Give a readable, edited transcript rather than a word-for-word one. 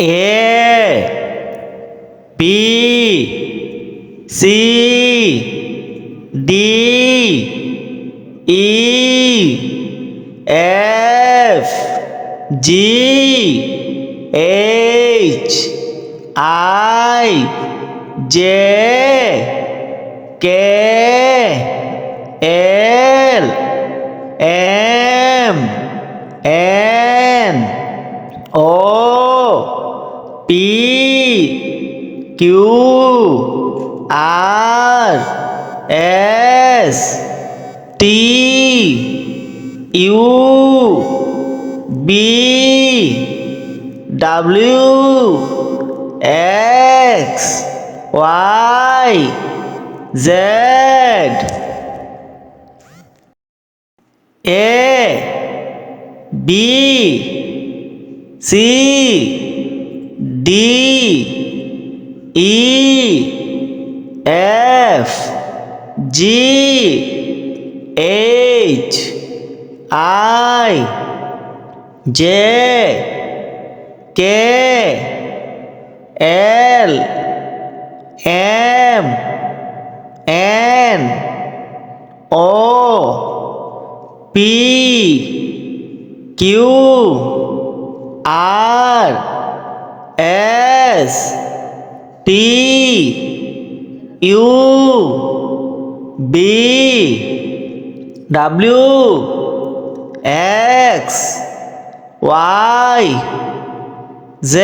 A B C D E F G H I J K L M N O P Q R S T U B W X Y Z A B C D E F G H I J K L M N O P Q R S T U B W X Y Z